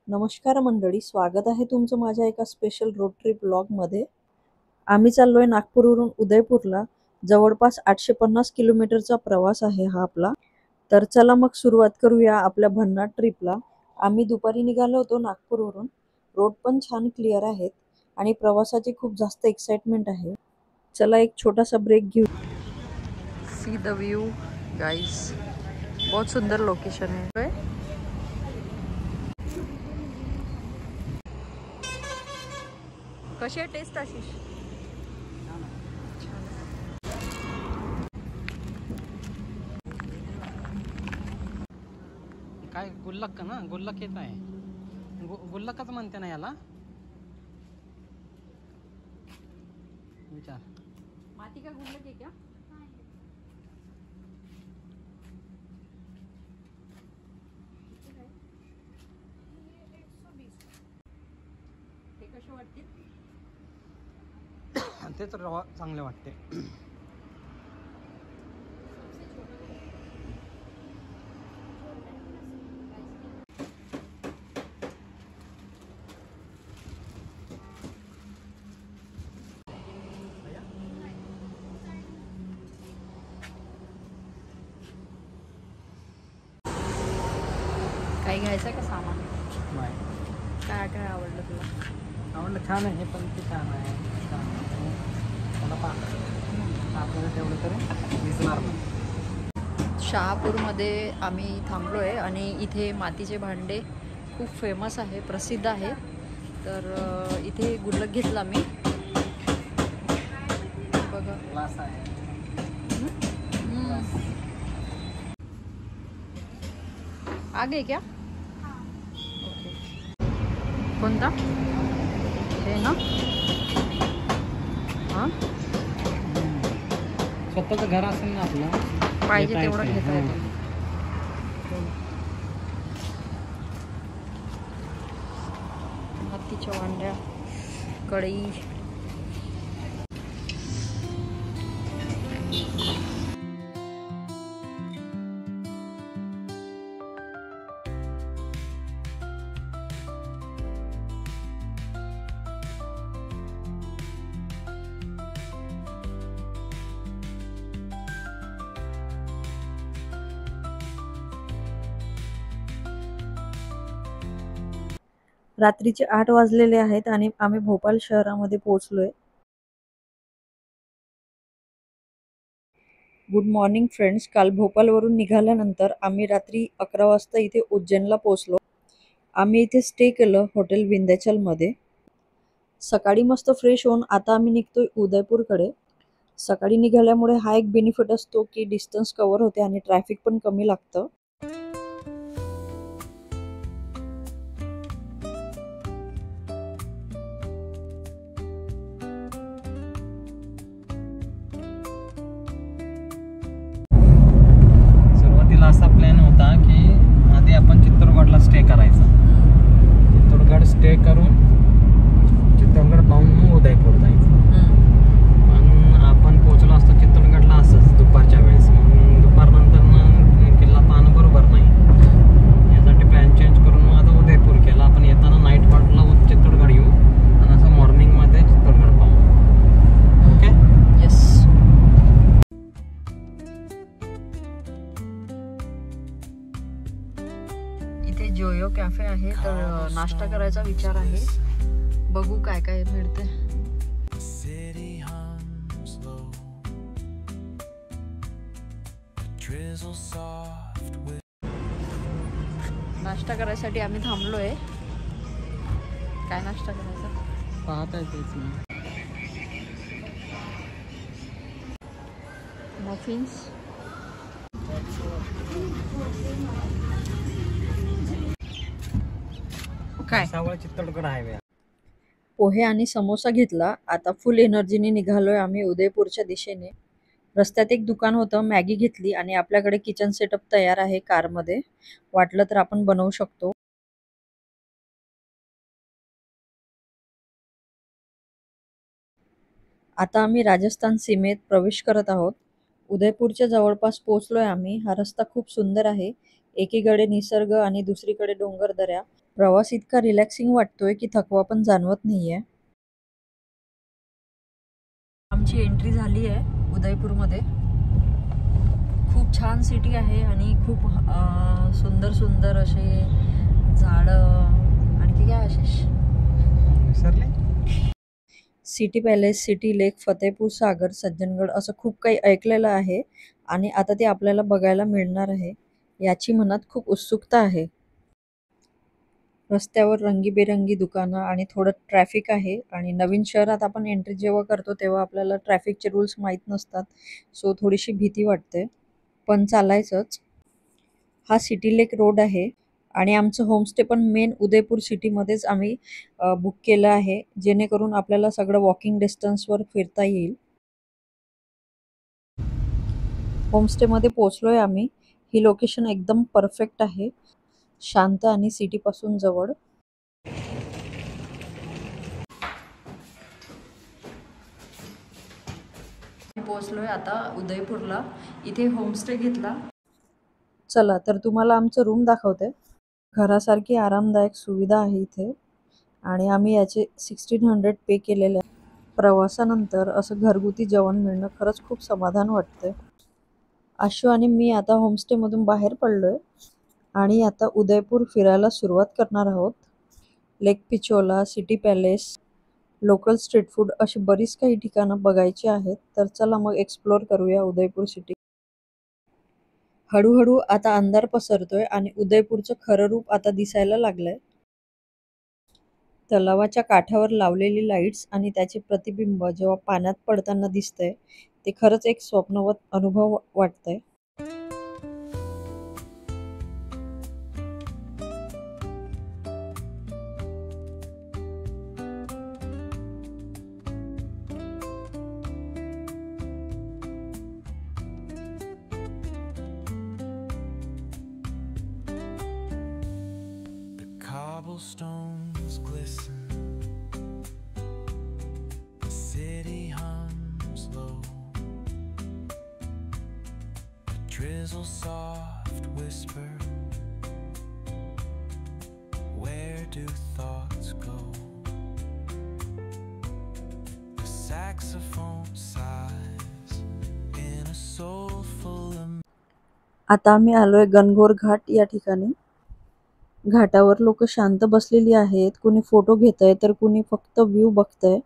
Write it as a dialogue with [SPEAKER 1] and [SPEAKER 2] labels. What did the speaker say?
[SPEAKER 1] नमस्कार मंडळी, स्वागत आहे तुमचं माझ्या एका स्पेशल रोड ट्रिप व्लॉगमध्ये। आम्ही चाललोय नागपूरवरून उदयपूरला। जवळपास 850 किलोमीटरचा प्रवास आहे हा आपला। तर चला मग सुरुवात करूया आपल्या भन्नाट ट्रिपला। आम्ही दुपारी निघालो होतो नागपूरवरून। रोड पण छान क्लिअर आहेत आणि प्रवासाची खूप जास्त एक्साइटमेंट आहे। चला एक छोटासा ब्रेक घेऊ। सी द व्यू गाइस, बहुत सुंदर लोकेशन है। कशी आहे टेस्ट आशिष?
[SPEAKER 2] काय गुल्लक ना, गुल्लक येत आहे। गुल्लकच म्हणते ना याला। विचार,
[SPEAKER 1] माती का गुल्लक आहे क्या? ते कसे वाटतील?
[SPEAKER 2] तेच चांगले वाटते।
[SPEAKER 1] काही घ्यायचं का सामान?
[SPEAKER 2] नाही,
[SPEAKER 1] काय काय आवडलं तुला?
[SPEAKER 2] आवडलं, छान आहे, हे पण ते छान आहे, छान आहे। मला आपल्याला तेवढं तरी दिसणार नाही।
[SPEAKER 1] शहापूरमध्ये आम्ही थांबलो आहे आणि इथे मातीचे भांडे खूप फेमस आहे, प्रसिद्ध आहे। तर इथे गुल्लक घेतला मी। बघा,
[SPEAKER 2] क्लास आहे।
[SPEAKER 1] आगे क्या? ओके, कोणता? हे ना? हां,
[SPEAKER 2] स्वतःचं घर असेल ना आपलं,
[SPEAKER 1] पाहिजे तेवढं घेता
[SPEAKER 2] हां।
[SPEAKER 1] येतं। मातीच्या भांड्या, कढई। रात्रीचे 8 वाजलेले आहेत आणि आम्ही भोपाळ शहरामध्ये पोहोचलोय। Good morning friends. काल भोपाळवरून निघाल्यानंतर आम्ही रात्री 11 वाजता इथे उज्जैनला पोहोचलो। आम्ही इथे स्टे केलं हॉटेल विंध्याचलमध्ये। सकाळी मस्त फ्रेश होऊन आता आम्ही निघतोय उदयपूरकडे। सकाळी निघाल्यामुळे हा एक बेनिफिट असतो की डिस्टन्स कव्हर होते आणि ट्रॅफिक पण कमी लागतं।
[SPEAKER 2] सुरुवातीला असा प्लॅन होता की आधी आपण चित्तोडगडला स्टे करायचा। चित्तोडगड स्टे करून चित्तोडगड पाहून मग उदयपूर जायचं। पण आपण पोहोचलो असतो चित्तोडगडला असंच दुपारच्या वेळेस। मग दुपारनंतर किल्ला पाहणं बरोबर नाही, यासाठी प्लॅन चेंज करून मग आता उदयपूर केला। आपण येताना नाईट हॉल्टला चित्तोडगड येऊ आणि असं मॉर्निंगमध्ये चित्तोडगड पाहू। Okay,
[SPEAKER 1] yes. इथे जोयो कॅफे आहे, तर नाश्ता करायचा विचार आहे। बघू काय काय मिळते। नाश्ता करायसाठी आम्ही थांबलोय। काय नाश्ता करायचा?
[SPEAKER 2] पाहता येतेच नाही।
[SPEAKER 1] मफिन्स, काय
[SPEAKER 2] चित्तोडगड हायवे।
[SPEAKER 1] पोहे आणि समोसा घेतला। आता फुल एनर्जीने निघालोय आम्ही उदयपूरच्या दिशेने। रस्त्यात एक दुकान होतं, मॅगी घेतली आणि आपल्याकडे किचन सेटअप तयार आहे कारमध्ये। वाटलं तर आपण बनवू शकतो। आता आम्ही राजस्थान सीमेत प्रवेश करत आहोत। उदयपूरच्या जवळपास पोहोचलोय आम्ही। हा रस्ता खूप सुंदर आहे, एकीकडे निसर्ग आणि दुसरीकडे डोंगरदऱ्या। प्रवास इतका रिलॅक्सिंग वाटतोय की थकवा पण जाणवत नाहीये. आमची एंट्री झाली आहे उदयपूरमध्ये. खूप छान सिटी आहे आणि खूप सुंदर सुंदर असे झाडं. आणखी काय आशिष?
[SPEAKER 2] विसरले?
[SPEAKER 1] सिटी पॅलेस, सिटी लेक, फतेपूर सागर, सज्जनगड असं खूप काही ऐकलेलं आहे आणि आता ते आपल्याला बघायला मिळणार आहे. याची मनात खूप उत्सुकता आहे. रस्त्यावर रंगीबेरंगी दुकानं आणि थोडं ट्रॅफिक आहे आणि नवीन शहरात आपण एंट्री जेव्हा करतो तेव्हा आपल्याला ट्रॅफिकचे रूल्स माहीत नसतात. सो थोडीशी भीती वाटते, पण चालायचंच. हा सिटी लेक रोड आहे आणि आमचं होमस्टे पण मेन उदयपूर सिटीमध्येच आम्ही बुक केलं आहे, जेणेकरून आपल्याला सगळं वॉकिंग डिस्टन्सवर फिरता येईल. होमस्टेमध्ये पोचलोय आम्ही. ही लोकेशन एकदम परफेक्ट आहे, शांत आणि सिटीपासून जवळ. पोचलोय आता उदयपूरला. इथे होमस्टे घेतला. चला तर तुम्हाला आमचं रूम दाखवते. घरासारखी आरामदायक सुविधा आहे इथे आणि आम्ही याचे 1600 पे केलेले आहे. प्रवासानंतर असं घरगुती जेवण मिळणं खरंच खूप समाधान वाटतंय. आशू आणि मी आता होमस्टेमधून बाहेर पडलोय आणि आता उदयपूर फिरायला सुरुवात करणार आहोत. Lake Pichola, city palace, local street food अशी बरीच काही ठिकाणं बघायची आहेत. तर चला मग एक्सप्लोअर करूया उदयपूर सिटी. हळूहळू आता अंधार पसरतोय आणि उदयपूरचं खरं रूप आता दिसायला लागलंय. तलावाच्या काठावर लावलेली लाईट्स आणि त्याचे प्रतिबिंब जेव्हा पाण्यात पडताना दिसतंय ते खरंच एक स्वप्नवत अनुभव वाटतंय.
[SPEAKER 3] Cobblestones glisten, the city hums low, a drizzle soft whisper, where do thoughts go? The saxophone sighs in a soulful.
[SPEAKER 1] आता आम्ही आलोय गणगौर घाट या ठिकाणी. घाटावर लोक शांत बसलेली आहेत. कुणी फोटो घेतंय तर कुणी फक्त व्ह्यू बघतंय.